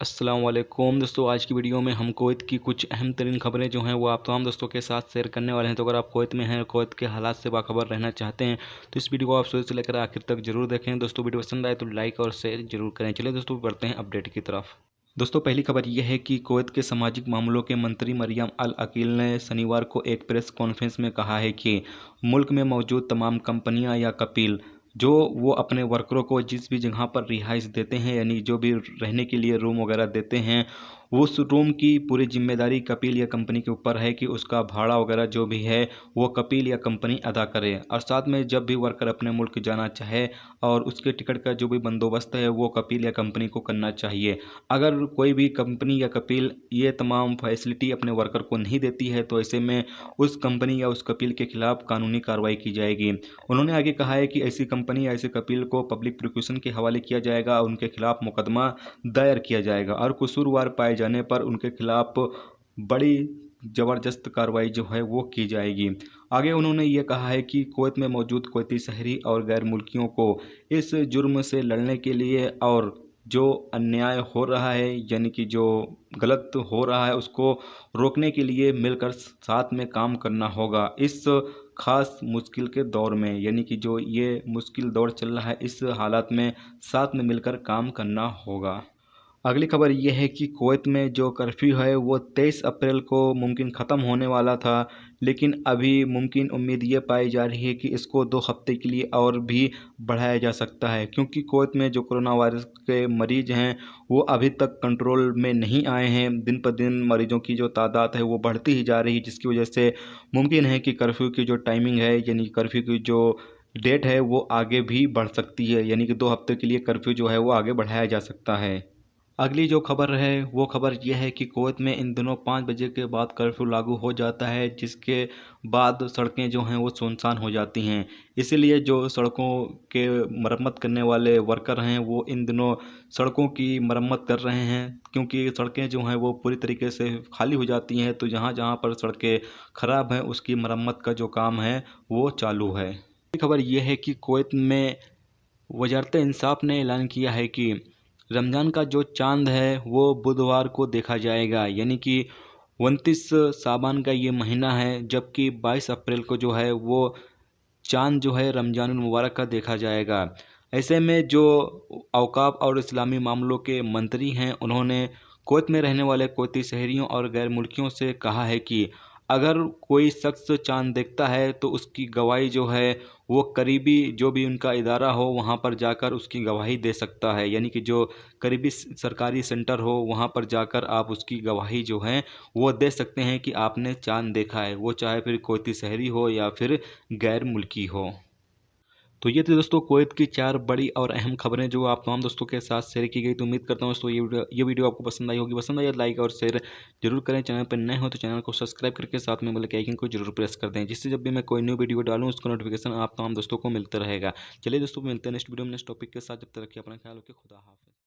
अस्सलामुअलैकुम दोस्तों, आज की वीडियो में हम कुवैत की कुछ अहम तरीन खबरें जो हैं वो आप तमाम दोस्तों के साथ शेयर करने वाले हैं। तो अगर आप कुवैत में हैं, कुवैत के हालात से बाखबर रहना चाहते हैं तो इस वीडियो को आप शुरू से लेकर आखिर तक जरूर देखें। दोस्तों वीडियो पसंद आए तो लाइक और शेयर जरूर करें। चलिए दोस्तों बढ़ते हैं अपडेट की तरफ। दोस्तों पहली खबर यह है कि कुवैत के सामाजिक मामलों के मंत्री मरियम अल अकील ने शनिवार को एक प्रेस कॉन्फ्रेंस में कहा है कि मुल्क में मौजूद तमाम कंपनियां या कपील जो वो अपने वर्करों को जिस भी जगह पर रिहाइश देते हैं, यानी जो भी रहने के लिए रूम वगैरह देते हैं, उस रूम की पूरी जिम्मेदारी कपील या कंपनी के ऊपर है कि उसका भाड़ा वगैरह जो भी है वो कपील या कंपनी अदा करे। और साथ में जब भी वर्कर अपने मुल्क जाना चाहे और उसके टिकट का जो भी बंदोबस्त है वो कपील या कंपनी को करना चाहिए। अगर कोई भी कंपनी या कपील ये तमाम फैसिलिटी अपने वर्कर को नहीं देती है तो ऐसे में उस कंपनी या उस कपील के खिलाफ कानूनी कार्रवाई की जाएगी। उन्होंने आगे कहा है कि ऐसी कंपनी या ऐसे कपील को पब्लिक प्रोसिक्यूशन के हवाले किया जाएगा, उनके खिलाफ मुकदमा दायर किया जाएगा और कसूरवार पाए जाने पर उनके खिलाफ बड़ी ज़बरदस्त कार्रवाई जो है वो की जाएगी। आगे उन्होंने ये कहा है कि कुवैत में मौजूद कुवैती शहरी और गैर मुल्कियों को इस जुर्म से लड़ने के लिए और जो अन्याय हो रहा है यानी कि जो गलत हो रहा है उसको रोकने के लिए मिलकर साथ में काम करना होगा इस खास मुश्किल के दौर में, यानी कि जो ये मुश्किल दौर चल रहा है इस हालात में साथ में मिलकर काम करना होगा। अगली खबर यह है कि कुवैत में जो कर्फ्यू है वो 23 अप्रैल को मुमकिन ख़त्म होने वाला था, लेकिन अभी मुमकिन उम्मीद ये पाई जा रही है कि इसको 2 हफ्ते के लिए और भी बढ़ाया जा सकता है, क्योंकि कुवैत में जो कोरोना वायरस के मरीज़ हैं वो अभी तक कंट्रोल में नहीं आए हैं। दिन पर दिन मरीजों की जो तादाद है वो बढ़ती ही जा रही है, जिसकी वजह से मुमकिन है कि कर्फ्यू की जो टाइमिंग है यानी कर्फ्यू की जो डेट है वो आगे भी बढ़ सकती है, यानी कि 2 हफ्ते के लिए कर्फ्यू जो है वो आगे बढ़ाया जा सकता है। अगली जो खबर है वो खबर यह है कि कुवैत में इन दिनों 5 बजे के बाद कर्फ्यू लागू हो जाता है, जिसके बाद सड़कें जो हैं वो सुनसान हो जाती हैं। इसीलिए जो सड़कों के मरम्मत करने वाले वर्कर हैं वो इन दिनों सड़कों की मरम्मत कर रहे हैं, क्योंकि सड़कें जो हैं वो पूरी तरीके से खाली हो जाती हैं। तो जहाँ जहाँ पर सड़कें ख़राब हैं उसकी मरम्मत का जो काम है वो चालू है। खबर यह है कि कुवैत में वजारत इंसाफ ने ऐलान किया है कि रमज़ान का जो चांद है वो बुधवार को देखा जाएगा, यानी कि 29 साबान का ये महीना है, जबकि 22 अप्रैल को जो है वो चांद जो है रमज़ानुल मुबारक का देखा जाएगा। ऐसे में जो औकाफ और इस्लामी मामलों के मंत्री हैं उन्होंने कुवैत में रहने वाले कुवैती शहरियों और गैर मुल्कियों से कहा है कि अगर कोई शख्स चांद देखता है तो उसकी गवाही जो है वो करीबी जो भी उनका इदारा हो वहाँ पर जाकर उसकी गवाही दे सकता है, यानी कि जो करीबी सरकारी सेंटर हो वहाँ पर जाकर आप उसकी गवाही जो है वो दे सकते हैं कि आपने चांद देखा है, वो चाहे फिर कुवैती शहरी हो या फिर गैर मुल्की हो। तो ये थी दोस्तों कुवैत की 4 बड़ी और अहम खबरें जो आप तमाम दोस्तों के साथ शेयर की गई। तो उम्मीद करता हूँ दोस्तों ये वीडियो आपको पसंद आई होगी। पसंद आई तो लाइक और शेयर जरूर करें। चैनल पर नए हो तो चैनल को सब्सक्राइब करके साथ में बेल के आइकन को जरूर प्रेस कर दें, जिससे जब भी मैं कोई न्यू वीडियो डालूँ उसका नोटिफिकेशन आप तमाम दोस्तों को मिलता रहेगा। चलिए दोस्तों मिलते हैं नेक्स्ट वीडियो में नेक्स्ट टॉपिक के साथ। जब तक रखिए अपना ख्याल रखिए। खुदा हाफिज़।